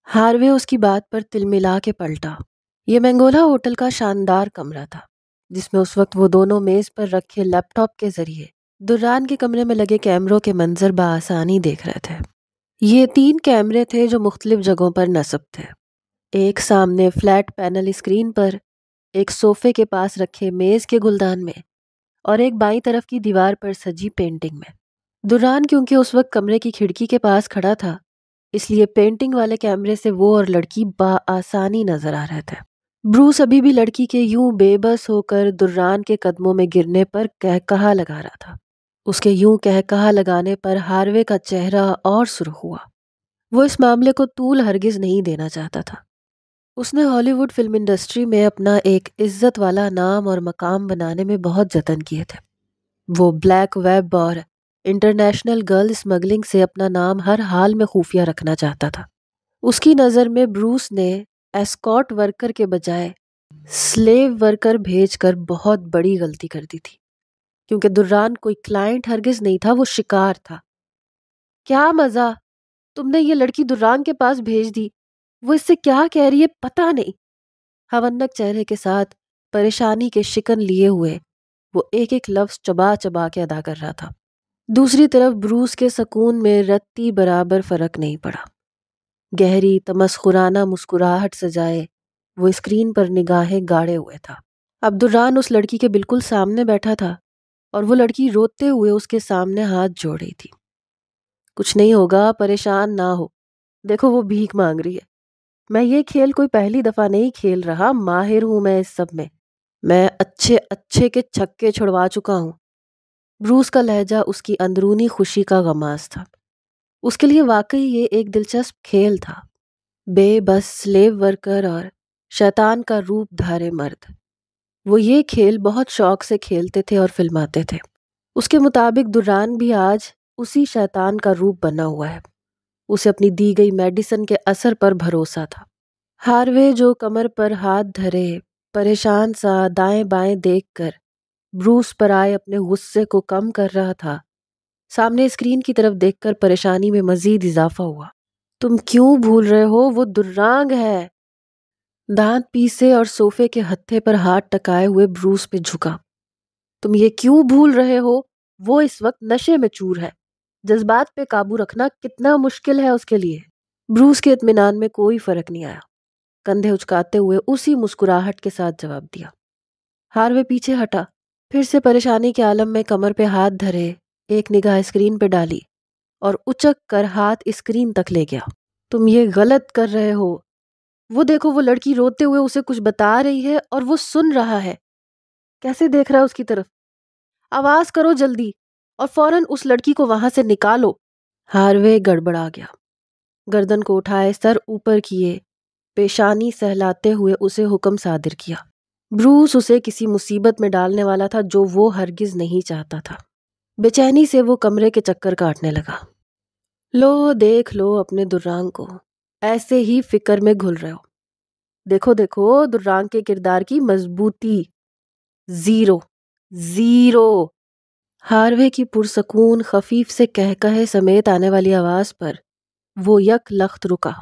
Harvey اس کی بات پر تل ملا کے پلٹا۔ یہ مینگولا ہوٹل کا شاندار کمرہ تھا جس میں اس وقت وہ دونوں میز پر رکھے لیپ ٹاپ کے ذریعے دران کے کمرے میں لگے کیمروں کے منظر بآسانی دیکھ رہے تھے۔ یہ 3 کیمرے تھے جو مختلف جگہوں پر نصب تھے، ایک سامنے فلیٹ پینل اسکرین پر، ایک صوفے کے پاس رکھے میز کے گلدان میں، اور ایک بائیں طرف کی دیوار پر سجی پینٹنگ میں۔ دران کیونکہ اس وقت کمرے کی کھڑکی کے پاس کھڑا تھا، اس لیے پینٹنگ والے کیمرے سے وہ اور لڑکی بآسانی نظر آ رہے تھے۔ بروس ابھی بھی لڑکی کے یوں بے بس ہو کر دران کے قدموں میں گرنے پر کہا لگا رہا تھا۔ اس کے یوں کہا لگانے پر ہاروے کا چہرہ اور سرخ ہوا۔ وہ اس معاملے کو طول ہرگز نہیں دینا چاہتا تھا۔ اس نے ہالی ووڈ فلم انڈسٹری میں اپنا ایک عزت والا نام اور مقام بنانے میں بہت جتن کیے تھے۔ وہ بلیک ویب اور انٹرنیشنل گرل اسمگلنگ سے اپنا نام ہر حال میں خفیہ رکھنا چاہتا تھا۔ اس کی نظر میں بروس نے ایسکارٹ ورکر کے بجائے سلیو ورکر بھیج کر بہت بڑی غلطی کر دی تھی، کیونکہ دران کوئی کلائنٹ ہرگز نہیں تھا، وہ شکار تھا۔ کیا مزہ، تم نے یہ لڑکی دران کے پاس بھیج دی، وہ اس سے کیا کہہ رہی ہے پتہ نہیں۔ ہونک چہرے کے ساتھ پریشانی کے شکن لیے ہوئے وہ ایک ایک لفظ چبا چبا کے ادا کر رہا تھا۔ دوسری طرف بروس کے سکون میں رتی برابر فرق نہیں پڑا۔ گہری تمسخرانہ مسکراہٹ سجائے وہ اسکرین پر نگاہیں گاڑے ہوئے تھا۔ اب دران اس لڑکی کے بالکل سامنے بیٹھا تھا اور وہ لڑکی روتے ہوئے اس کے سامنے ہاتھ جوڑ رہی تھی۔ کچھ نہیں ہوگا، پریشان نہ ہو، دیکھو وہ بھیک مانگ رہی ہے۔ میں یہ کھیل کوئی پہلی دفعہ نہیں کھیل رہا، ماہر ہوں میں اس سب میں اچھے کے چھکے چھڑوا چکا ہوں۔ بروس کا لہجہ اس کی اندرونی خوشی کا غماز تھا۔ اس کے لیے واقعی یہ ایک دلچسپ کھیل تھا۔ بے بس سلیو ورکر اور شیطان کا روپ دھارے مرد، وہ یہ کھیل بہت شوق سے کھیلتے تھے اور فلماتے تھے۔ اس کے مطابق دران بھی آج اسی شیطان کا روپ بنا ہوا ہے۔ اسے اپنی دی گئی میڈیسن کے اثر پر بھروسہ تھا۔ ہاروے جو کمر پر ہاتھ دھرے پریشان سا دائیں بائیں دیکھ کر بروس پر آئے اپنے غصے کو کم کر رہا تھا، سامنے اسکرین کی طرف دیکھ کر پریشانی میں مزید اضافہ ہوا۔ تم کیوں بھول رہے ہو، وہ درانگ ہے۔ دانت پیسے اور صوفے کے ہتھے پر ہاتھ ٹکائے ہوئے بروس پہ جھکا۔ تم یہ کیوں بھول رہے ہو، وہ اس وقت نشے میں چور ہے، جذبات پہ قابو رکھنا کتنا مشکل ہے اس کے لیے۔ بروس کے اطمینان میں کوئی فرق نہیں آیا، کندھے اچکاتے ہوئے اسی مسکراہٹ کے ساتھ جواب دیا۔ ہاروے پیچھے ہٹا، پھر سے پریشانی کے عالم میں کمر پہ ہاتھ دھرے ایک نگاہ اسکرین پہ ڈالی اور اچک کر ہاتھ اسکرین تک لے گیا۔ تم یہ غلط کر رہے ہو، وہ دیکھو وہ لڑکی روتے ہوئے اسے کچھ بتا رہی ہے اور وہ سن رہا ہے، کیسے دیکھ رہا ہے اس کی طرف۔ آواز کرو جلدی اور فوراً اس لڑکی کو وہاں سے نکالو۔ ہاروے گڑبڑا گیا، گردن کو اٹھائے سر اوپر کیے پیشانی سہلاتے ہوئے اسے حکم صادر کیا۔ بروس اسے کسی مصیبت میں ڈالنے والا تھا جو وہ ہرگز نہیں چاہتا تھا۔ بے چینی سے وہ کمرے کے چکر کاٹنے لگا۔ لو دیکھ لو اپنے درانگ کو، ایسے ہی فکر میں گھل رہے ہو۔ دیکھو دیکھو درانگ کے کردار کی مضبوطی، زیرو۔ ہاروے کی پرسکون خفیف سے کہے سمیت آنے والی آواز پر وہ یک لخت رکا،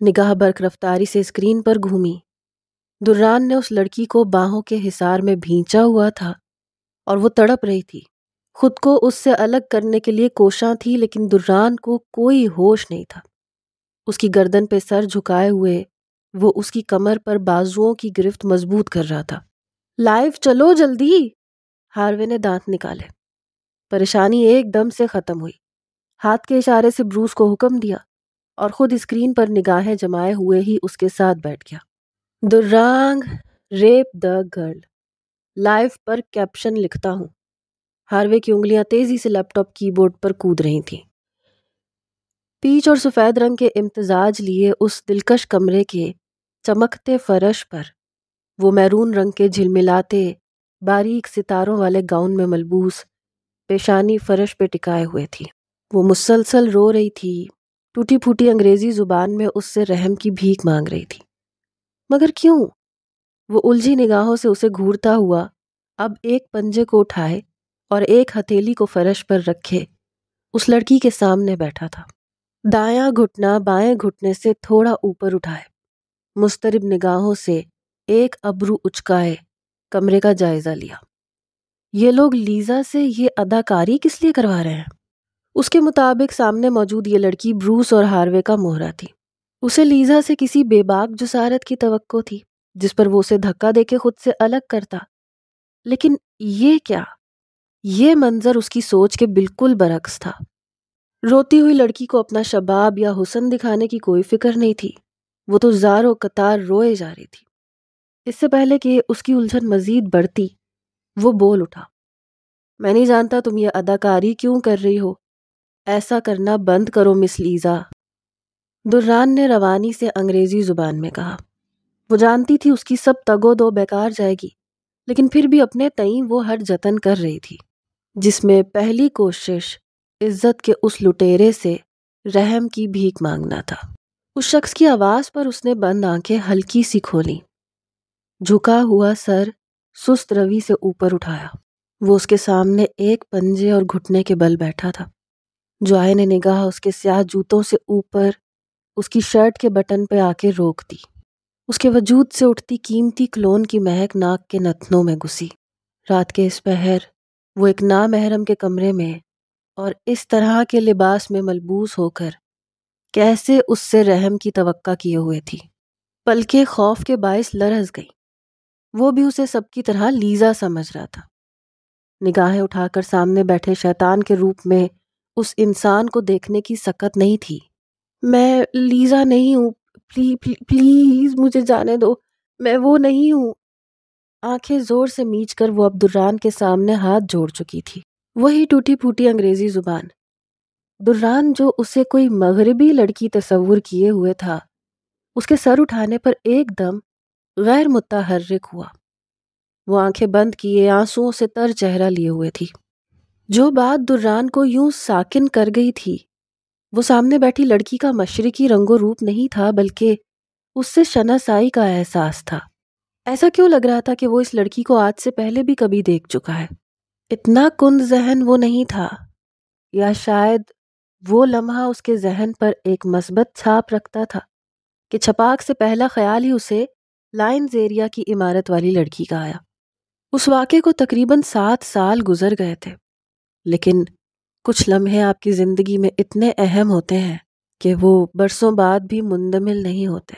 نگاہ برق رفتاری سے اسکرین پر گھومی۔ دران نے اس لڑکی کو باہوں کے حصار میں بھینچا ہوا تھا اور وہ تڑپ رہی تھی، خود کو اس سے الگ کرنے کے لیے کوشاں تھی، لیکن دران کو کوئی ہوش نہیں تھا۔ اس کی گردن پہ سر جھکائے ہوئے وہ اس کی کمر پر بازوؤں کی گرفت مضبوط کر رہا تھا۔ لائیو چلو جلدی، ہاروے نے دانت نکالے۔ پریشانی ایک دم سے ختم ہوئی، ہاتھ کے اشارے سے بروس کو حکم دیا اور خود اسکرین پر نگاہیں جمائے ہوئے ہی اس کے ساتھ بیٹھ گیا۔ درانگ rape the girl, live per caption لکھتا ہوں۔ ہاروے کی انگلیاں تیزی سے لیپ ٹاپ کی بورڈ پر کود رہی تھیں۔ پیچ اور سفید رنگ کے امتزاج لیے اس دلکش کمرے کے چمکتے فرش پر وہ میرون رنگ کے جھلملاتے باریک ستاروں والے گاؤن میں ملبوس پیشانی فرش پہ ٹکائے ہوئے تھی۔ وہ مسلسل رو رہی تھی، ٹوٹی پھوٹی انگریزی زبان میں اس سے رحم کی بھیک مانگ رہی تھی۔ مگر کیوں؟ وہ الجھی نگاہوں سے اسے گھورتا ہوا اب ایک پنجے کو اٹھائے اور ایک ہتھیلی کو فرش پر رکھے اس لڑکی کے سامنے بیٹھا تھا۔ دایاں گھٹنا بائیں گھٹنے سے تھوڑا اوپر اٹھائے، مضطرب نگاہوں سے ایک ابرو اچکائے کمرے کا جائزہ لیا۔ یہ لوگ لیزا سے یہ اداکاری کس لیے کروا رہے ہیں؟ اس کے مطابق سامنے موجود یہ لڑکی بروس اور ہاروے کا مہرا تھی۔ اسے لیزا سے کسی بے باک جسارت کی توقع تھی جس پر وہ اسے دھکا دے کے خود سے الگ کرتا، لیکن یہ کیا؟ یہ منظر اس کی سوچ کے بالکل برعکس تھا۔ روتی ہوئی لڑکی کو اپنا شباب یا حسن دکھانے کی کوئی فکر نہیں تھی، وہ تو زار و قطار روئے جا رہی تھی۔ اس سے پہلے کہ اس کی الجھن مزید بڑھتی، وہ بول اٹھا، میں نہیں جانتا تم یہ اداکاری کیوں کر رہی ہو، ایسا کرنا بند کرو مس لیزا۔ دران نے روانی سے انگریزی زبان میں کہا۔ وہ جانتی تھی اس کی سب تگ و دو بیکار جائے گی، لیکن پھر بھی اپنے تئیں وہ ہر جتن کر رہی تھی، جس میں پہلی کوشش عزت کے اس لٹیرے سے رحم کی بھیک مانگنا تھا۔ اس شخص کی آواز پر اس نے بند آنکھیں ہلکی سی کھولیں، جھکا ہوا سر سست روی سے اوپر اٹھایا۔ وہ اس کے سامنے ایک پنجے اور گھٹنے کے بل بیٹھا تھا۔ جوائے نے نگاہ اس کے سیاہ جوتوں سے اوپر اس کی شرٹ کے بٹن پہ آ کے روک دی۔ اس کے وجود سے اٹھتی قیمتی کلون کی مہک ناک کے نتنوں میں گھسی۔ رات کے اس پہر وہ ایک نامحرم کے کمرے میں اور اس طرح کے لباس میں ملبوس ہو کر کیسے اس سے رحم کی توقع کیے ہوئے تھی؟ پلکیں خوف کے باعث لرز گئیں۔ وہ بھی اسے سب کی طرح لیزا سمجھ رہا تھا۔ نگاہیں اٹھا کر سامنے بیٹھے شیطان کے روپ میں اس انسان کو دیکھنے کی سکت نہیں تھی۔ میں لیزا نہیں ہوں، پلیز مجھے جانے دو، میں وہ نہیں ہوں۔ آنکھیں زور سے میچ کر وہ اب دران کے سامنے ہاتھ جوڑ چکی تھی۔ وہی ٹوٹی پھوٹی انگریزی زبان۔ دران جو اسے کوئی مغربی لڑکی تصور کیے ہوئے تھا، اس کے سر اٹھانے پر ایک دم غیر متحرک ہوا۔ وہ آنکھیں بند کیے آنسوؤں سے تر چہرہ لیے ہوئے تھی۔ جو بات دران کو یوں ساکن کر گئی تھی، وہ سامنے بیٹھی لڑکی کا مشرقی رنگ و روپ نہیں تھا، بلکہ اس سے شناسائی کا احساس تھا۔ ایسا کیوں لگ رہا تھا کہ وہ اس لڑکی کو آج سے پہلے بھی کبھی دیکھ چکا ہے؟ اتنا کند ذہن وہ نہیں تھا، یا شاید وہ لمحہ اس کے ذہن پر ایک مثبت چھاپ رکھتا تھا کہ چھپاک سے پہلا خیال ہی اسے لائنز ایریا کی عمارت والی لڑکی کا آیا۔ اس واقعے کو تقریباً 7 سال گزر گئے تھے، لیکن کچھ لمحے آپ کی زندگی میں اتنے اہم ہوتے ہیں کہ وہ برسوں بعد بھی مندمل نہیں ہوتے۔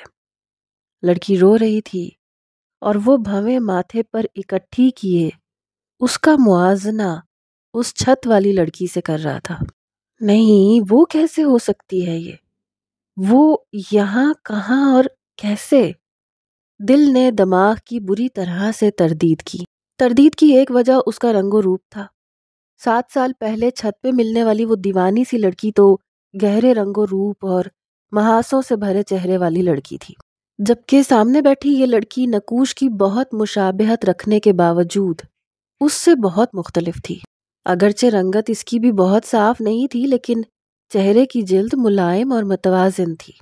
لڑکی رو رہی تھی اور وہ بھویں ماتھے پر اکٹھی کیے اس کا موازنہ اس چھت والی لڑکی سے کر رہا تھا۔ نہیں، وہ کیسے ہو سکتی ہے یہ؟ وہ یہاں کہاں اور کیسے؟ دل نے دماغ کی بری طرح سے تردید کی۔ تردید کی ایک وجہ اس کا رنگ و روپ تھا۔ 7 سال پہلے چھت پہ ملنے والی وہ دیوانی سی لڑکی تو گہرے رنگ و روپ اور محاسوں سے بھرے چہرے والی لڑکی تھی، جبکہ سامنے بیٹھی یہ لڑکی نقوش کی بہت مشابہت رکھنے کے باوجود اس سے بہت مختلف تھی۔ اگرچہ رنگت اس کی بھی بہت صاف نہیں تھی، لیکن چہرے کی جلد ملائم اور متوازن تھی۔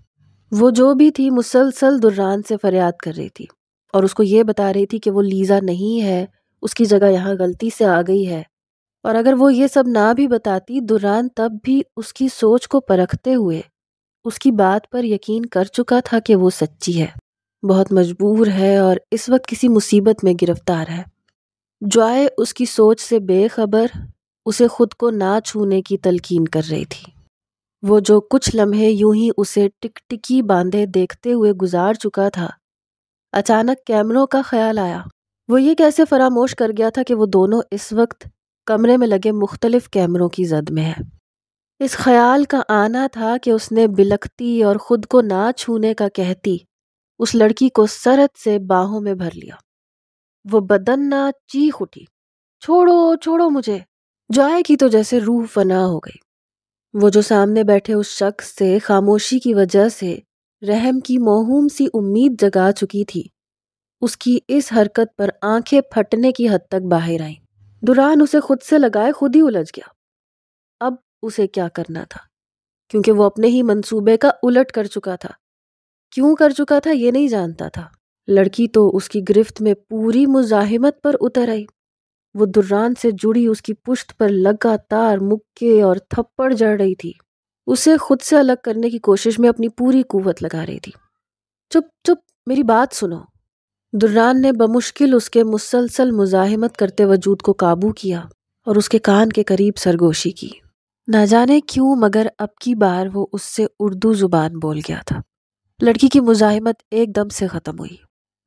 وہ جو بھی تھی مسلسل دران سے فریاد کر رہی تھی اور اس کو یہ بتا رہی تھی کہ وہ لیزا نہیں ہے، اس کی جگہ یہاں غلطی سے آ گئی ہے۔ اور اگر وہ یہ سب نہ بھی بتاتی، دران تب بھی اس کی سوچ کو پرکھتے ہوئے اس کی بات پر یقین کر چکا تھا کہ وہ سچی ہے، بہت مجبور ہے اور اس وقت کسی مصیبت میں گرفتار ہے۔ جوائے اس کی سوچ سے بے خبر اسے خود کو نہ چھونے کی تلقین کر رہی تھی۔ وہ جو کچھ لمحے یوں ہی اسے ٹکٹکی باندھے دیکھتے ہوئے گزار چکا تھا، اچانک کیمروں کا خیال آیا۔ وہ یہ کیسے فراموش کر گیا تھا کہ وہ دونوں اس وقت کمرے میں لگے مختلف کیمروں کی زد میں ہے۔ اس خیال کا آنا تھا کہ اس نے بلکتی اور خود کو نہ چھونے کا کہتی اس لڑکی کو سرت سے باہوں میں بھر لیا۔ وہ بدن نہ چیخ اٹھی، چھوڑو چھوڑو مجھے۔ جوائے کی تو جیسے روح فنا ہو گئی۔ وہ جو سامنے بیٹھے اس شخص سے خاموشی کی وجہ سے رحم کی موہوم سی امید جگا چکی تھی، اس کی اس حرکت پر آنکھیں پھٹنے کی حد تک باہر آئیں۔ دران اسے خود سے لگائے خود ہی الجھ گیا۔ اب اسے کیا کرنا تھا، کیونکہ وہ اپنے ہی منصوبے کا الٹ کر چکا تھا۔ کیوں کر چکا تھا یہ نہیں جانتا تھا۔ لڑکی تو اس کی گرفت میں پوری مزاحمت پر اتر آئی۔ وہ دران سے جڑی اس کی پشت پر لگاتار مکے اور تھپڑ جڑ رہی تھی۔ اسے خود سے الگ کرنے کی کوشش میں اپنی پوری قوت لگا رہی تھی۔ چپ چپ، میری بات سنو۔ دران نے بمشکل اس کے مسلسل مزاحمت کرتے وجود کو قابو کیا اور اس کے کان کے قریب سرگوشی کی۔ نہ جانے کیوں مگر اب کی بار وہ اس سے اردو زبان بول گیا تھا۔ لڑکی کی مزاحمت ایک دم سے ختم ہوئی۔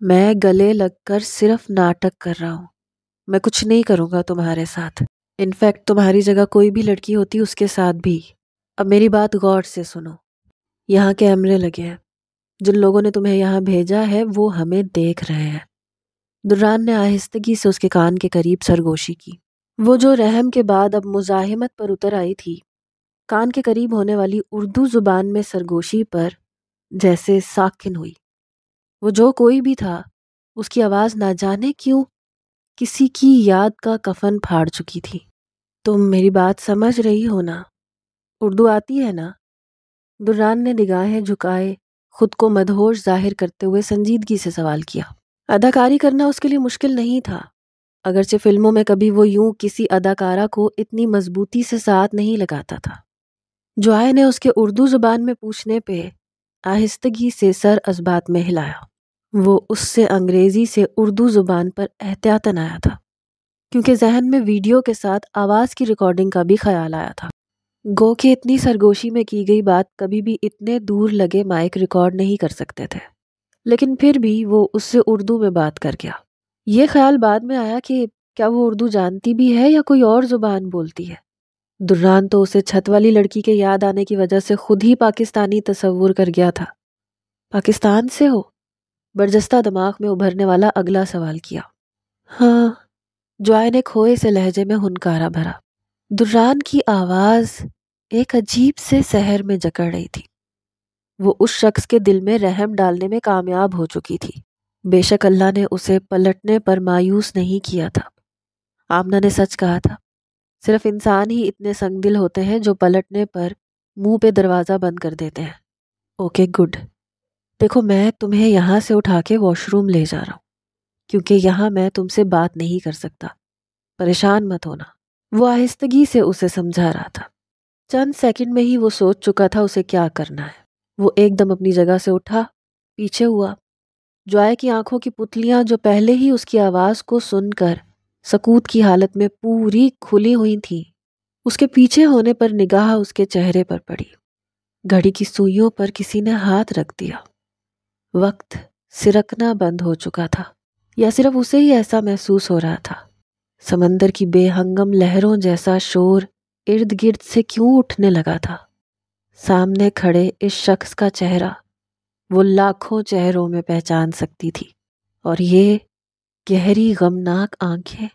میں گلے لگ کر صرف ناٹک کر رہا ہوں، میں کچھ نہیں کروں گا تمہارے ساتھ۔ انفیکٹ تمہاری جگہ کوئی بھی لڑکی ہوتی اس کے ساتھ بھی۔ اب میری بات غور سے سنو، یہاں کیمرے لگے ہیں، جن لوگوں نے تمہیں یہاں بھیجا ہے وہ ہمیں دیکھ رہے ہیں۔ دران نے آہستگی سے اس کے کان کے قریب سرگوشی کی۔ وہ جو رحم کے بعد اب مزاحمت پر اتر آئی تھی، کان کے قریب ہونے والی اردو زبان میں سرگوشی پر جیسے ساکن ہوئی۔ وہ جو کوئی بھی تھا، اس کی آواز نہ جانے کیوں کسی کی یاد کا کفن پھاڑ چکی تھی۔ تم میری بات سمجھ رہی ہو نا؟ اردو آتی ہے نا؟ دران نے نگاہیں جھکائے خود کو مدہوش ظاہر کرتے ہوئے سنجیدگی سے سوال کیا۔ اداکاری کرنا اس کے لیے مشکل نہیں تھا، اگرچہ فلموں میں کبھی وہ یوں کسی اداکارہ کو اتنی مضبوطی سے ساتھ نہیں لگاتا تھا۔ جوائے نے اس کے اردو زبان میں پوچھنے پہ آہستگی سے سر اسبات میں ہلایا۔ وہ اس سے انگریزی سے اردو زبان پر احتیاطاً آیا تھا، کیونکہ ذہن میں ویڈیو کے ساتھ آواز کی ریکارڈنگ کا بھی خیال آیا تھا۔ گو کہ اتنی سرگوشی میں کی گئی بات کبھی بھی اتنے دور لگے مائک ریکارڈ نہیں کر سکتے تھے، لیکن پھر بھی وہ اس سے اردو میں بات کر گیا۔ یہ خیال بعد میں آیا کہ کیا وہ اردو جانتی بھی ہے یا کوئی اور زبان بولتی ہے۔ دران تو اسے چھت والی لڑکی کے یاد آنے کی وجہ سے خود ہی پاکستانی تصور کر گیا تھا۔ پاکستان سے ہو؟ برجستہ دماغ میں ابھرنے والا اگلا سوال کیا۔ ہاں، جوائے نے کھوئے سے لہجے میں ہنکارا بھرا۔ دران کی آواز ایک عجیب سے سحر میں جکڑ رہی تھی۔ وہ اس شخص کے دل میں رحم ڈالنے میں کامیاب ہو چکی تھی۔ بے شک اللہ نے اسے پلٹنے پر مایوس نہیں کیا تھا۔ آمنہ نے سچ کہا تھا، صرف انسان ہی اتنے سنگ دل ہوتے ہیں جو پلٹنے پر منہ پہ دروازہ بند کر دیتے ہیں۔ اوکے گڈ، دیکھو میں تمہیں یہاں سے اٹھا کے واش روم لے جا رہا ہوں، کیونکہ یہاں میں تم سے بات نہیں کر سکتا، پریشان مت ہونا۔ وہ آہستگی سے اسے سمجھا رہا تھا۔ چند سیکنڈ میں ہی وہ سوچ چکا تھا اسے کیا کرنا ہے۔ وہ ایک دم اپنی جگہ سے اٹھا، پیچھے ہوا۔ جوائے کی آنکھوں کی پتلیاں جو پہلے ہی اس کی آواز کو سن کر سکوت کی حالت میں پوری کھلی ہوئی تھیں، اس کے پیچھے ہونے پر نگاہ اس کے چہرے پر پڑی۔ گھڑی کی سوئیوں پر کسی نے ہاتھ رکھ دیا۔ وقت سرکنا بند ہو چکا تھا، یا صرف اسے ہی ایسا محسوس ہو رہا تھا؟ سمندر کی بے ہنگم لہروں جیسا شور ارد گرد سے کیوں اٹھنے لگا تھا؟ سامنے کھڑے اس شخص کا چہرہ وہ لاکھوں چہروں میں پہچان سکتی تھی، اور یہ گہری غمناک آنکھیں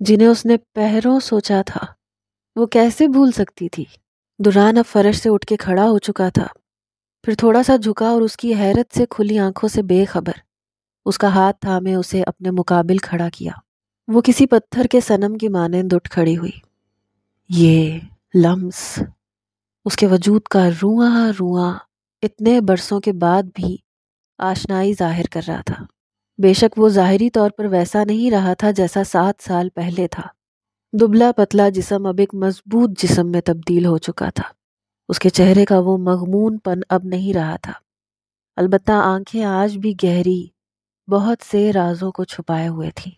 جنہیں اس نے پہروں سوچا تھا، وہ کیسے بھول سکتی تھی؟ دران اب فرش سے اٹھ کے کھڑا ہو چکا تھا، پھر تھوڑا سا جھکا اور اس کی حیرت سے کھلی آنکھوں سے بے خبر اس کا ہاتھ تھامے اسے اپنے مقابل کھڑا کیا۔ وہ کسی پتھر کے صنم کی مانند اٹھ کھڑی ہوئی۔ یہ لمس اس کے وجود کا رواں رواں اتنے برسوں کے بعد بھی آشنائی ظاہر کر رہا تھا۔ بے شک وہ ظاہری طور پر ویسا نہیں رہا تھا جیسا 7 سال پہلے تھا۔ دبلا پتلا جسم اب ایک مضبوط جسم میں تبدیل ہو چکا تھا۔ اس کے چہرے کا وہ مغمون پن اب نہیں رہا تھا، البتہ آنکھیں آج بھی گہری بہت سے رازوں کو چھپائے ہوئے تھیں،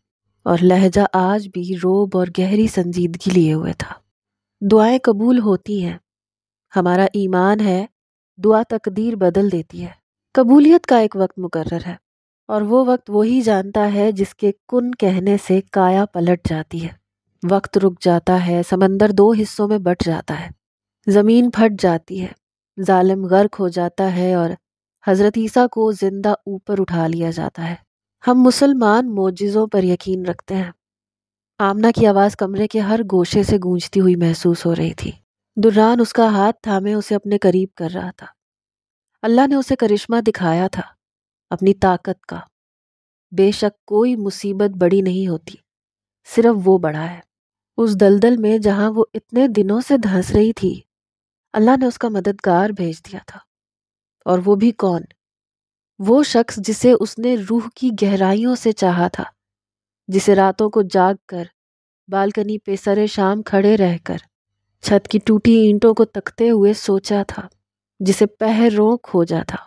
اور لہجہ آج بھی روب اور گہری سنجیدگی لیے ہوئے تھا۔ دعائیں قبول ہوتی ہیں، ہمارا ایمان ہے دعا تقدیر بدل دیتی ہے۔ قبولیت کا ایک وقت مقرر ہے، اور وہ وقت وہی جانتا ہے جس کے کن کہنے سے کایا پلٹ جاتی ہے۔ وقت رک جاتا ہے، سمندر 2 حصوں میں بٹ جاتا ہے، زمین پھٹ جاتی ہے، ظالم غرق ہو جاتا ہے، اور حضرت عیسیٰ کو زندہ اوپر اٹھا لیا جاتا ہے۔ ہم مسلمان معجزوں پر یقین رکھتے ہیں۔ آمنہ کی آواز کمرے کے ہر گوشے سے گونجتی ہوئی محسوس ہو رہی تھی۔ دران اس کا ہاتھ تھامے اسے اپنے قریب کر رہا تھا۔ اللہ نے اسے کرشمہ دکھایا تھا، اپنی طاقت کا۔ بے شک کوئی مصیبت بڑی نہیں ہوتی، صرف وہ بڑا ہے۔ اس دلدل میں جہاں وہ اتنے دنوں سے دھنس رہی تھی، اللہ نے اس کا مددگار بھیج دیا تھا۔ اور وہ بھی کون؟ وہ شخص جسے اس نے روح کی گہرائیوں سے چاہا تھا، جسے راتوں کو جاگ کر بالکنی پہ سر شام کھڑے رہ کر چھت کی ٹوٹی اینٹوں کو تکتے ہوئے سوچا تھا، جسے پہروں کھوجا تھا،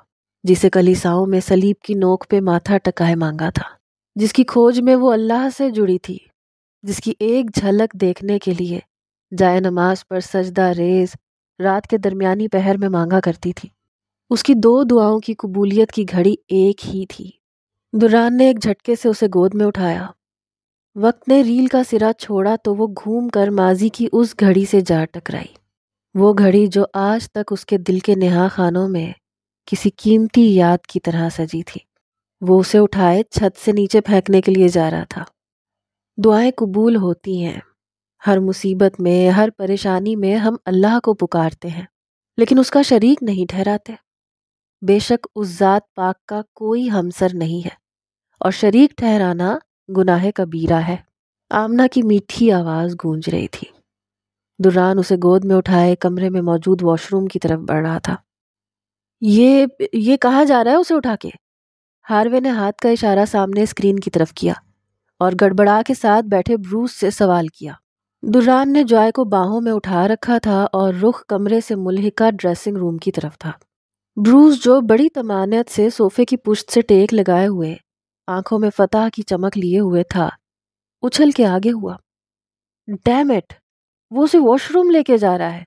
جسے کلیساؤں میں صلیب کی نوک پہ ماتھا ٹکائے مانگا تھا، جس کی کھوج میں وہ اللہ سے جڑی تھی، جس کی ایک جھلک دیکھنے کے لیے جائے نماز پر سجدہ ریز رات کے درمیانی پہر میں مانگا کرتی تھی۔ اس کی 2 دعاؤں کی قبولیت کی گھڑی ایک ہی تھی۔ دران نے ایک جھٹکے سے اسے گود میں اٹھایا۔ وقت نے ریل کا سرا چھوڑا تو وہ گھوم کر ماضی کی اس گھڑی سے جا ٹکرائی، وہ گھڑی جو آج تک اس کے دل کے نہا خانوں میں کسی قیمتی یاد کی طرح سجی تھی۔ وہ اسے اٹھائے چھت سے نیچے پھینکنے کے لیے جا رہا تھا۔ دعائیں قبول ہوتی ہیں، ہر مصیبت میں، ہر پریشانی میں ہم اللہ کو پکارتے ہیں، لیکن اس کا شریک نہیں ٹھہراتے۔ بے شک اس ذات پاک کا کوئی ہمسر نہیں ہے، اور شریک ٹھہرانا گناہ کبیرہ ہے۔ آمنہ کی میٹھی آواز گونج رہی تھی۔ دران اسے گود میں اٹھائے کمرے میں موجود واش روم کی طرف بڑھ رہا تھا۔ یہ کہا جا رہا ہے اسے اٹھا کے؟ ہاروے نے ہاتھ کا اشارہ سامنے اسکرین کی طرف کیا اور گڑبڑا کے ساتھ بیٹھے بروس سے سوال کیا۔ دران نے جوائے کو باہوں میں اٹھا رکھا تھا اور رخ کمرے سے ملحقہ ڈریسنگ روم کی طرف تھا۔ بروس جو بڑی طمانت سے صوفے کی پشت سے ٹیک لگائے ہوئے آنکھوں میں فتح کی چمک لیے ہوئے تھا، اچھل کے آگے ہوا۔ ڈیم اٹ، وہ اسے واش روم لے کے جا رہا ہے۔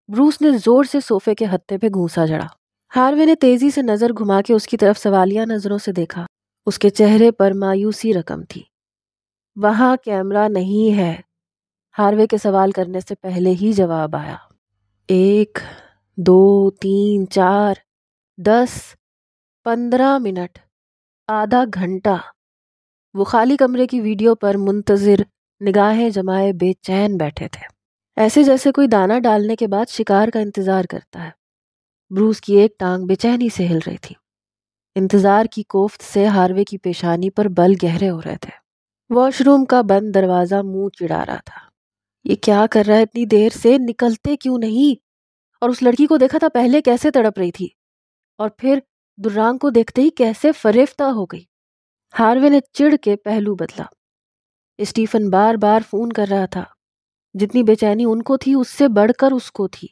بروس نے زور سے صوفے کے ہتھے پہ گھونسا جڑا۔ ہاروے نے تیزی سے نظر گھما کے اس کی طرف سوالیہ نظروں سے دیکھا۔ اس کے چہرے پر مایوسی رقم تھی۔ وہاں کیمرہ نہیں ہے، ہاروے کے سوال کرنے سے پہلے ہی جواب آیا۔ 1 2 3 4 10 15 منٹ، آدھا گھنٹہ۔ وہ خالی کمرے کی ویڈیو پر منتظر نگاہیں جمائے بے چین بیٹھے تھے، ایسے جیسے کوئی دانہ ڈالنے کے بعد شکار کا انتظار کرتا ہے۔ بروس کی ایک ٹانگ بے چینی سے ہل رہی تھی۔ انتظار کی کوفت سے ہاروے کی پیشانی پر بل گہرے ہو رہے تھے۔ واش روم کا بند دروازہ منہ چڑا رہا تھا۔ یہ کیا کر رہا ہے اتنی دیر سے؟ نکلتے کیوں نہیں؟ اور اس لڑکی کو دیکھا تھا پہلے کیسے تڑپ رہی تھی، اور پھر دران کو دیکھتے ہی کیسے فریفتہ ہو گئی۔ ہاروے نے چڑ کے پہلو بدلا۔ اسٹیفن بار بار فون کر رہا تھا۔ جتنی بے چینی ان کو تھی اس سے بڑھ کر اس کو تھی۔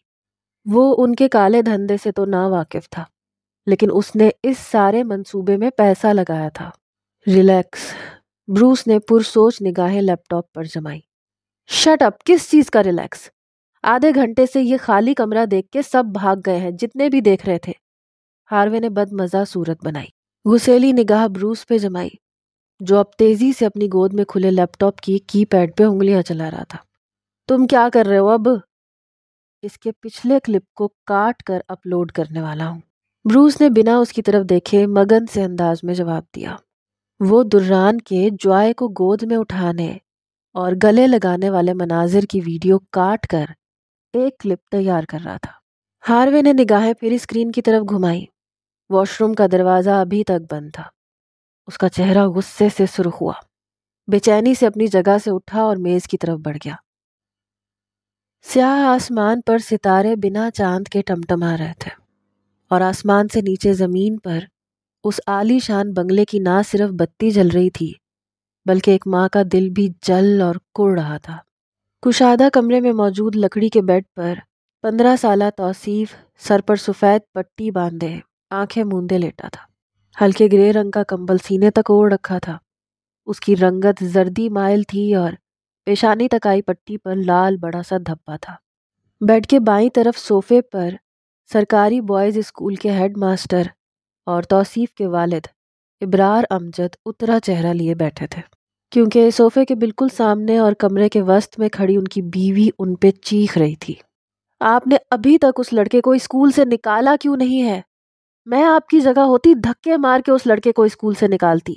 وہ ان کے کالے دھندے سے تو نا واقف تھا، لیکن اس نے اس سارے منصوبے میں پیسہ لگایا تھا۔ ریلیکس، بروس نے پرسوچ نگاہیں لیپ ٹاپ پر جمائی۔ شٹ اپ، کس چیز کا ریلیکس؟ آدھے گھنٹے سے یہ خالی کمرہ دیکھ کے سب بھاگ گئے ہیں جتنے بھی دیکھ رہے تھے۔ ہاروے نے بد مزہ صورت بنائی، غسیلی نگاہ بروس پہ جمائی، جو اب تیزی سے اپنی گود میں کھلے لیپ ٹاپ کی پیڈ پہ انگلیاں چلا رہا تھا۔ تم کیا کر رہے ہو اب؟ اس کے پچھلے کلپ کو کاٹ کر اپلوڈ کرنے والا ہوں، بروس نے بنا اس کی طرف دیکھے مگن سے انداز میں جواب دیا۔ وہ دران کے جوائے کو گود میں اٹھانے اور گلے لگانے والے مناظر کی ویڈیو کاٹ کر ایک کلپ تیار کر رہا تھا۔ ہاروے نے نگاہیں پھر اسکرین کی طرف گھمائی۔ واش روم کا دروازہ ابھی تک بند تھا۔ اس کا چہرہ غصے سے سرخ ہوا، بے چینی سے اپنی جگہ سے اٹھا اور میز کی طرف بڑھ گیا۔ سیاہ آسمان پر ستارے بنا چاند کے ٹمٹما رہے تھے، اور آسمان سے نیچے زمین پر اس عالی شان بنگلے کی نہ صرف بتی جل رہی تھی بلکہ ایک ماں کا دل بھی جل اور کڑ رہا تھا۔ کشادہ کمرے میں موجود لکڑی کے بیڈ پر 15 سالہ توصیف سر پر سفید پٹی باندھے آنکھیں موندے لیٹا تھا۔ ہلکے گرے رنگ کا کمبل سینے تک اوڑھ رکھا تھا۔ اس کی رنگت زردی مائل تھی اور پیشانی تک آئی پٹی پر لال بڑا سا دھبا تھا۔ بیڈ کے بائیں طرف صوفے پر سرکاری بوائز اسکول کے ہیڈ ماسٹر اور توصیف کے والد ابرار امجد اترا چہرہ لیے بیٹھے تھے، کیونکہ صوفے کے بالکل سامنے اور کمرے کے وسط میں کھڑی ان کی بیوی ان پہ چیخ رہی تھی۔ آپ نے ابھی تک اس لڑکے کو اسکول سے نکالا کیوں نہیں ہے؟ میں آپ کی جگہ ہوتی دھکے مار کے اس لڑکے کو اسکول سے نکالتی،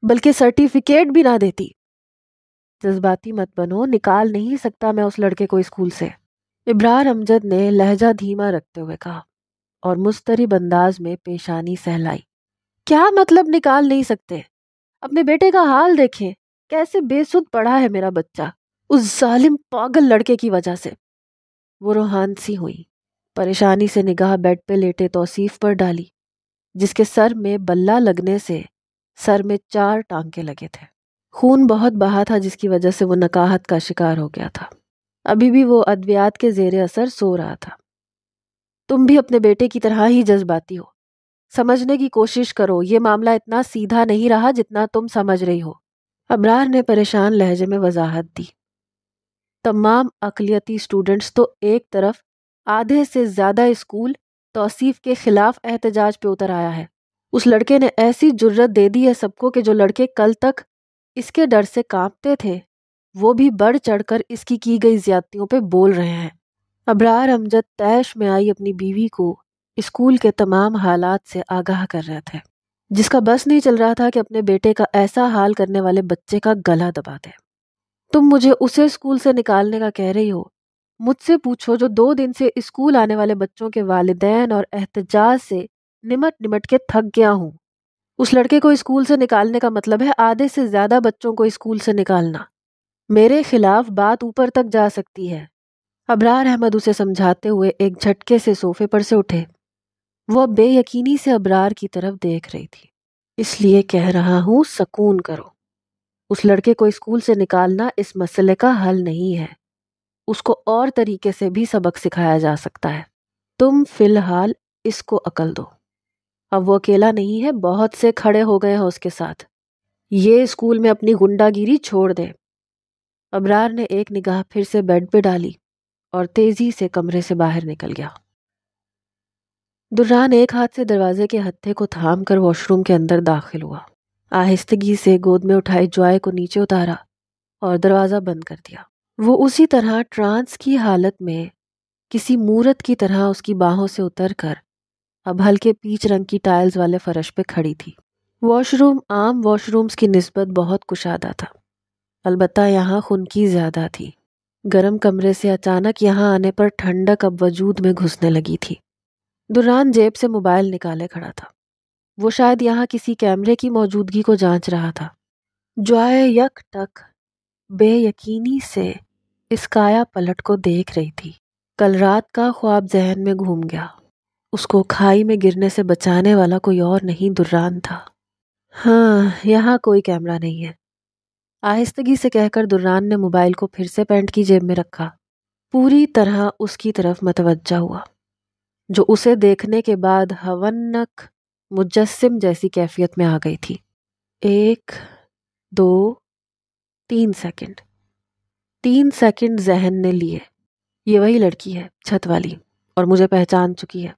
بلکہ سرٹیفکیٹ بھی نہ دیتی۔ جذباتی مت بنو، نکال نہیں سکتا میں اس لڑکے کو اسکول سے، ابرار امجد نے لہجہ دھیما رکھتے ہوئے کہا اور مضطرب انداز میں پیشانی سہلائی۔ کیا مطلب نکال نہیں سکتے؟ اپنے بیٹے کا حال دیکھیں، کیسے بے سدھ پڑا ہے میرا بچہ اس ظالم پاگل لڑکے کی وجہ سے۔ وہ روحان سی ہوئی، پریشانی سے نگاہ بیڈ پہ لیٹے توصیف پر ڈالی، جس کے سر میں بلہ لگنے سے سر میں 4 ٹانکے لگے تھے۔ خون بہت بہا تھا جس کی وجہ سے وہ نکاہت کا شکار ہو گیا تھا۔ ابھی بھی وہ ادویات کے زیر اثر سو رہا تھا۔ تم بھی اپنے بیٹے کی طرح ہی جذباتی ہو، سمجھنے کی کوشش کرو، یہ معاملہ اتنا سیدھا نہیں رہا جتنا تم سمجھ رہی ہو، ابرار نے پریشان لہجے میں وضاحت دی۔ تمام اقلیتی سٹوڈنٹس تو ایک طرف، آدھے سے زیادہ اسکول توصیف کے خلاف احتجاج پہ اتر آیا ہے۔ اس لڑکے نے ایسی جرت دے دی ہے سب کو کہ جو لڑکے کل تک اس کے ڈر سے کانپتے تھے وہ بھی بڑھ چڑھ کر اس کی گئی زیادتیوں پہ بول رہے ہیں۔ ابرار امجد طیش میں آئی اپنی بیوی کو اسکول کے تمام حالات سے آگاہ کر رہے تھے، جس کا بس نہیں چل رہا تھا کہ اپنے بیٹے کا ایسا حال کرنے والے بچے کا گلا دبا دے۔ تم مجھے اسے اسکول سے نکالنے کا کہہ رہی ہو، مجھ سے پوچھو جو 2 دن سے اسکول آنے والے بچوں کے والدین اور احتجاج سے نمٹ کے تھک گیا ہوں۔ اس لڑکے کو اسکول سے نکالنے کا مطلب ہے آدھے سے زیادہ بچوں کو اسکول سے نکالنا۔ میرے خلاف بات اوپر تک جا سکتی ہے۔ ابرار احمد اسے سمجھاتے ہوئے ایک جھٹکے سے صوفے پر سے اٹھے۔ وہ بے یقینی سے ابرار کی طرف دیکھ رہی تھی۔ اس لیے کہہ رہا ہوں سکون کرو، اس لڑکے کو اسکول سے نکالنا اس مسئلے کا حل نہیں ہے، اس کو اور طریقے سے بھی سبق سکھایا جا سکتا ہے۔ تم فی الحال اس کو عقل دو، اب وہ اکیلا نہیں ہے، بہت سے کھڑے ہو گئے ہیں اس کے ساتھ، یہ اسکول میں اپنی گنڈا گیری چھوڑ دے۔ ابرار نے ایک نگاہ پھر سے بیڈ پہ ڈالی اور تیزی سے کمرے سے باہر نکل گیا۔ دران ایک ہاتھ سے دروازے کے ہتھے کو تھام کر واش روم کے اندر داخل ہوا، آہستگی سے گود میں اٹھائی جوائے کو نیچے اتارا اور دروازہ بند کر دیا۔ وہ اسی طرح ٹرانس کی حالت میں کسی مورت کی طرح اس کی باہوں سے اتر کر اب ہلکے پیچ رنگ کی ٹائلز والے فرش پہ کھڑی تھی۔ واش روم عام واش رومز کی نسبت بہت کشادہ تھا، البتہ یہاں خنکی زیادہ تھی۔ گرم کمرے سے اچانک یہاں آنے پر ٹھنڈک اب وجود میں گھسنے لگی تھی۔ دران جیب سے موبائل نکالے کھڑا تھا، وہ شاید یہاں کسی کیمرے کی موجودگی کو جانچ رہا تھا۔ جوائے یک ٹک بے یقینی سے اس کایا پلٹ کو دیکھ رہی تھی۔ کل رات کا خواب ذہن میں گھوم گیا، اس کو کھائی میں گرنے سے بچانے والا کوئی اور نہیں دران تھا۔ ہاں، یہاں کوئی کیمرہ نہیں ہے، آہستگی سے کہہ کر دران نے موبائل کو پھر سے پینٹ کی جیب میں رکھا، پوری طرح اس کی طرف متوجہ ہوا، جو اسے دیکھنے کے بعد ہونک مجسم جیسی کیفیت میں آ گئی تھی۔ 1 2 3 سیکنڈ، 3 سیکنڈ ذہن نے لیے، یہ وہی لڑکی ہے چھت والی اور مجھے پہچان چکی ہے۔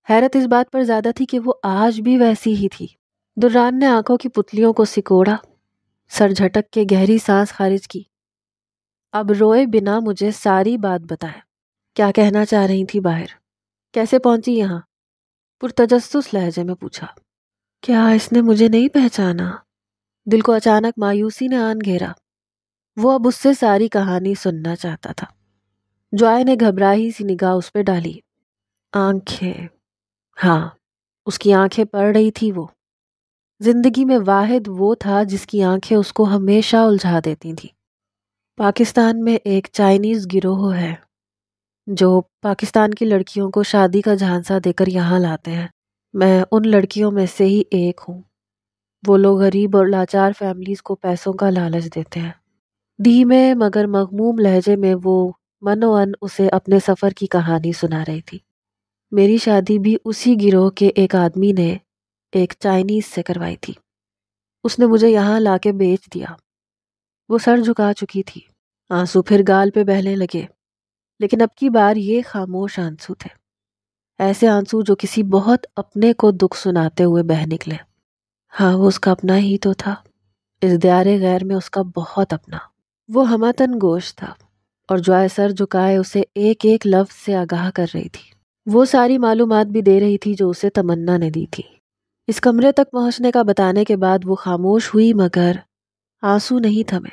حیرت اس بات پر زیادہ تھی کہ وہ آج بھی ویسی ہی تھی۔ دران نے آنکھوں کی پتلیوں کو سکوڑا، سر جھٹک کے گہری سانس خارج کی۔ اب روئے بنا مجھے ساری بات بتائے، کیا کہنا چاہ رہی تھی باہر؟ کیسے پہنچی یہاں؟ پرتجسس لہجے میں پوچھا۔ کیا اس نے مجھے نہیں پہچانا؟ دل کو اچانک مایوسی نے آن گھیرا، وہ اب اس سے ساری کہانی سننا چاہتا تھا۔ جوائے نے گھبرائی سی نگاہ اس پہ ڈالی۔ آنکھیں، ہاں، اس کی آنکھیں پڑ رہی تھی۔ وہ زندگی میں واحد وہ تھا جس کی آنکھیں اس کو ہمیشہ الجھا دیتی تھیں۔ پاکستان میں ایک چائنیز گروہ ہے جو پاکستان کی لڑکیوں کو شادی کا جھانسا دے کر یہاں لاتے ہیں، میں ان لڑکیوں میں سے ہی ایک ہوں۔ وہ لوگ غریب اور لاچار فیملیز کو پیسوں کا لالچ دیتے ہیں۔ دھیمے مگر مغموم لہجے میں وہ منوان اسے اپنے سفر کی کہانی سنا رہی تھی۔ میری شادی بھی اسی گروہ کے ایک آدمی نے ایک چائنیز سے کروائی تھی، اس نے مجھے یہاں لا کے بیچ دیا۔ وہ سر جھکا چکی تھی، آنسو پھر گال پہ بہنے لگے، لیکن اب کی بار یہ خاموش آنسو تھے، ایسے آنسو جو کسی بہت اپنے کو دکھ سناتے ہوئے بہہ نکلے۔ ہاں، وہ اس کا اپنا ہی تو تھا، اس دیار غیر میں اس کا بہت اپنا۔ وہ ہمتن گوش تھا اور جوائے سر جھکائے اسے ایک ایک لفظ سے آگاہ کر رہی تھی، وہ ساری معلومات بھی دے رہی تھی جو اسے تمنا نے دی تھی۔ اس کمرے تک پہنچنے کا بتانے کے بعد وہ خاموش ہوئی، مگر آنسو نہیں تھمے۔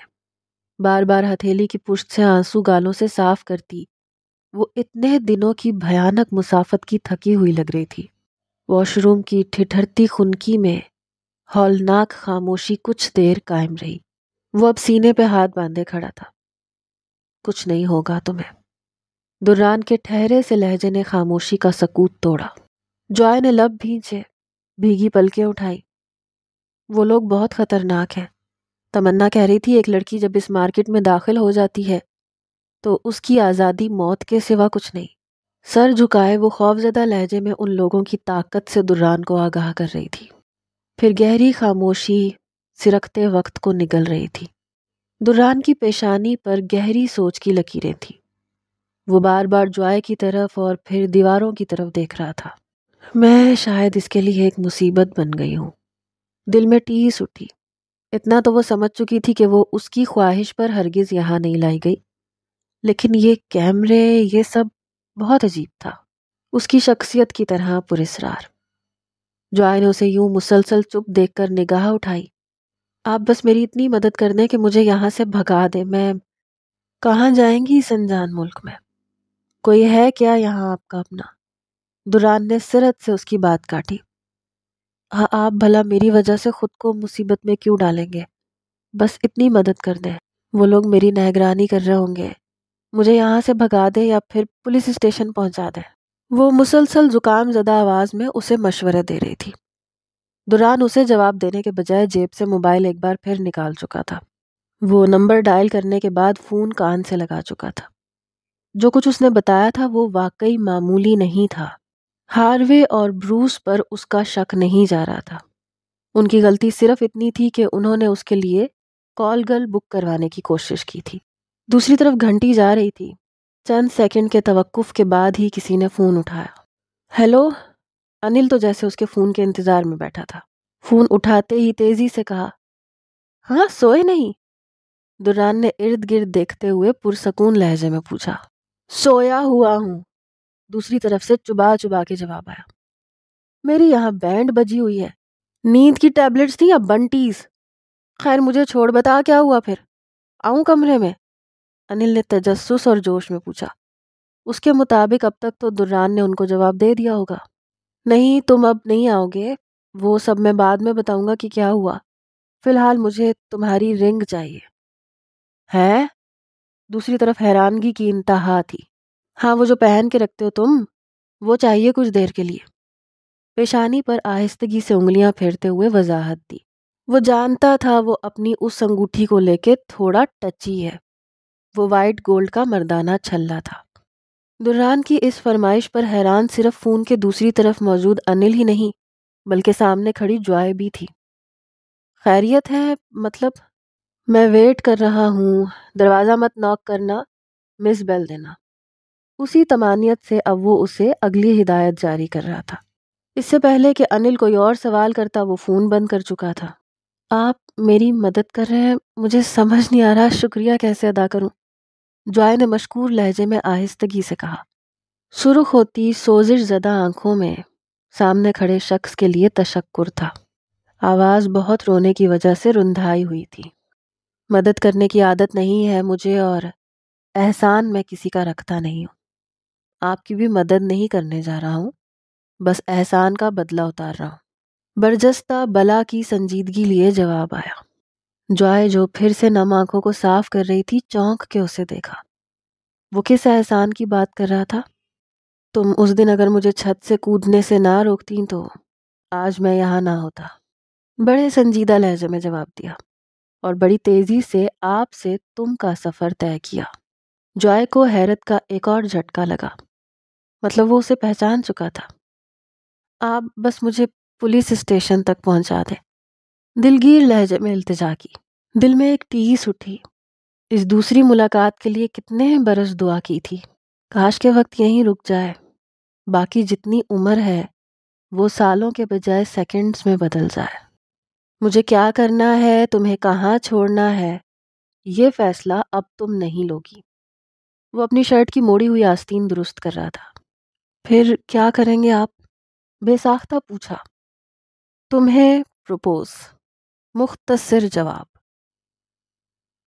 بار بار ہتھیلی کی پشت سے آنسو گالوں سے صاف کرتی، وہ اتنے دنوں کی بھیانک مسافت کی تھکی ہوئی لگ رہی تھی۔ واش روم کی ٹھٹھرتی خنکی میں ہولناک خاموشی کچھ دیر قائم رہی۔ وہ اب سینے پہ ہاتھ باندھے کھڑا تھا۔ کچھ نہیں ہوگا تمہیں، دران کے ٹھہرے سے لہجے نے خاموشی کا سکوت توڑا۔ جوائے نے لب بھینچے، بھیگی پلکیں اٹھائی۔ وہ لوگ بہت خطرناک ہیں، تمنا کہہ رہی تھی۔ ایک لڑکی جب اس مارکیٹ میں داخل ہو جاتی ہے تو اس کی آزادی موت کے سوا کچھ نہیں۔ سر جھکائے وہ خوفزدہ لہجے میں ان لوگوں کی طاقت سے دران کو آگاہ کر رہی تھی۔ پھر گہری خاموشی سرکتے وقت کو نگل رہی تھی۔ دران کی پیشانی پر گہری سوچ کی لکیریں تھیں۔ وہ بار بار جوائے کی طرف اور پھر دیواروں کی طرف دیکھ رہا تھا۔ میں شاید اس کے لیے ایک مصیبت بن گئی ہوں۔ دل میں ٹیس اٹھی۔ اتنا تو وہ سمجھ چکی تھی کہ وہ اس کی خواہش پر ہرگز یہاں نہیں لائی گئی، لیکن یہ کیمرے، یہ سب بہت عجیب تھا، اس کی شخصیت کی طرح پراسرار۔ جوائے نے اسے یوں مسلسل چپ دیکھ کر نگاہ اٹھائی۔ آپ بس میری اتنی مدد کر دیں کہ مجھے یہاں سے بھگا دیں۔ میں کہاں جائیں گی اس انجان ملک میں؟ کوئی ہے کیا یہاں آپ کا اپنا؟ دران نے سرت سے اس کی بات کاٹی۔ ہاں، آپ بھلا میری وجہ سے خود کو مصیبت میں کیوں ڈالیں گے؟ بس اتنی مدد کر دیں۔ وہ لوگ میری نگرانی کر رہے ہوں گے، مجھے یہاں سے بھگا دیں یا پھر پولیس اسٹیشن پہنچا دیں۔ وہ مسلسل زکام زدہ آواز میں اسے مشورے دے رہی تھی۔ دران اسے جواب دینے کے بجائے جیب سے موبائل ایک بار پھر نکال چکا تھا۔ وہ نمبر ڈائل کرنے کے بعد فون کان سے لگا چکا تھا۔ جو کچھ اس نے بتایا تھا وہ واقعی معمولی نہیں تھا۔ ہاروے اور بروس پر اس کا شک نہیں جا رہا تھا۔ ان کی غلطی صرف اتنی تھی کہ انہوں نے اس کے لیے کال گرل بک کروانے کی کوشش کی تھی۔ دوسری طرف گھنٹی جا رہی تھی۔ چند سیکنڈ کے توقف کے بعد ہی کسی نے فون اٹھایا۔ ہیلو؟ انل تو جیسے اس کے فون کے انتظار میں بیٹھا تھا۔ فون اٹھاتے ہی تیزی سے کہا، ہاں سوئے نہیں؟ دران نے ارد گرد دیکھتے ہوئے پرسکون لہجے میں پوچھا۔ سویا ہوا ہوں، دوسری طرف سے چبا چبا کے جواب آیا۔ میری یہاں بینڈ بجی ہوئی ہے۔ نیند کی ٹیبلٹس تھیں یا بنٹیز؟ خیر مجھے چھوڑ، بتا کیا ہوا پھر؟ آؤں کمرے میں؟ انل نے تجسس اور جوش میں پوچھا۔ اس کے مطابق اب تک تو دران نے ان کو جواب دے دیا ہوگا۔ نہیں، تم اب نہیں آؤ گے، وہ سب میں بعد میں بتاؤں گا کہ کیا ہوا۔ فی الحال مجھے تمہاری رنگ چاہیے۔ ہے؟ دوسری طرف حیرانگی کی انتہا تھی۔ ہاں، وہ جو پہن کے رکھتے ہو تم، وہ چاہیے کچھ دیر کے لیے۔ پیشانی پر آہستگی سے انگلیاں پھیرتے ہوئے وضاحت دی۔ وہ جانتا تھا وہ اپنی اس انگوٹھی کو لے کے تھوڑا ٹچی ہے۔ وہ وائٹ گولڈ کا مردانہ چھلا تھا۔ دران کی اس فرمائش پر حیران صرف فون کے دوسری طرف موجود انل ہی نہیں بلکہ سامنے کھڑی جوائے بھی تھی۔ خیریت ہے؟ مطلب میں ویٹ کر رہا ہوں، دروازہ مت ناک کرنا، مس بیل دینا۔ اسی طمانیت سے اب وہ اسے اگلی ہدایت جاری کر رہا تھا۔ اس سے پہلے کہ انل کوئی اور سوال کرتا وہ فون بند کر چکا تھا۔ آپ میری مدد کر رہے ہیں، مجھے سمجھ نہیں آ رہا شکریہ کیسے ادا کروں، جوائے نے مشکور لہجے میں آہستگی سے کہا۔ سرخ ہوتی سوزش زدہ آنکھوں میں سامنے کھڑے شخص کے لیے تشکر تھا۔ آواز بہت رونے کی وجہ سے رندھائی ہوئی تھی۔ مدد کرنے کی عادت نہیں ہے مجھے، اور احسان میں کسی کا رکھتا نہیں ہوں۔ آپ کی بھی مدد نہیں کرنے جا رہا ہوں، بس احسان کا بدلہ اتار رہا ہوں۔ برجستہ بلا کی سنجیدگی لیے جواب آیا۔ جوائے جو پھر سے نم آنکھوں کو صاف کر رہی تھی چونک کے اسے دیکھا۔ وہ کس احسان کی بات کر رہا تھا؟ تم اس دن اگر مجھے چھت سے کودنے سے نہ روکتیں تو آج میں یہاں نہ ہوتا، بڑے سنجیدہ لہجے میں جواب دیا، اور بڑی تیزی سے آپ سے تم کا سفر طے کیا۔ جوائے کو حیرت کا ایک اور جھٹکا لگا۔ مطلب وہ اسے پہچان چکا تھا۔ آپ بس مجھے پولیس اسٹیشن تک پہنچا دیں، دلگیر لہجے میں التجا کی۔ دل میں ایک ٹیس اٹھی۔ اس دوسری ملاقات کے لیے کتنے برس دعا کی تھی، کاش کے وقت یہیں رک جائے، باقی جتنی عمر ہے وہ سالوں کے بجائے سیکنڈز میں بدل جائے۔ مجھے کیا کرنا ہے، تمہیں کہاں چھوڑنا ہے، یہ فیصلہ اب تم نہیں لوگی۔ وہ اپنی شرٹ کی موڑی ہوئی آستین درست کر رہا تھا۔ پھر کیا کریں گے آپ؟ بے ساختہ پوچھا۔ تمہیں پروپوز، مختصر جواب۔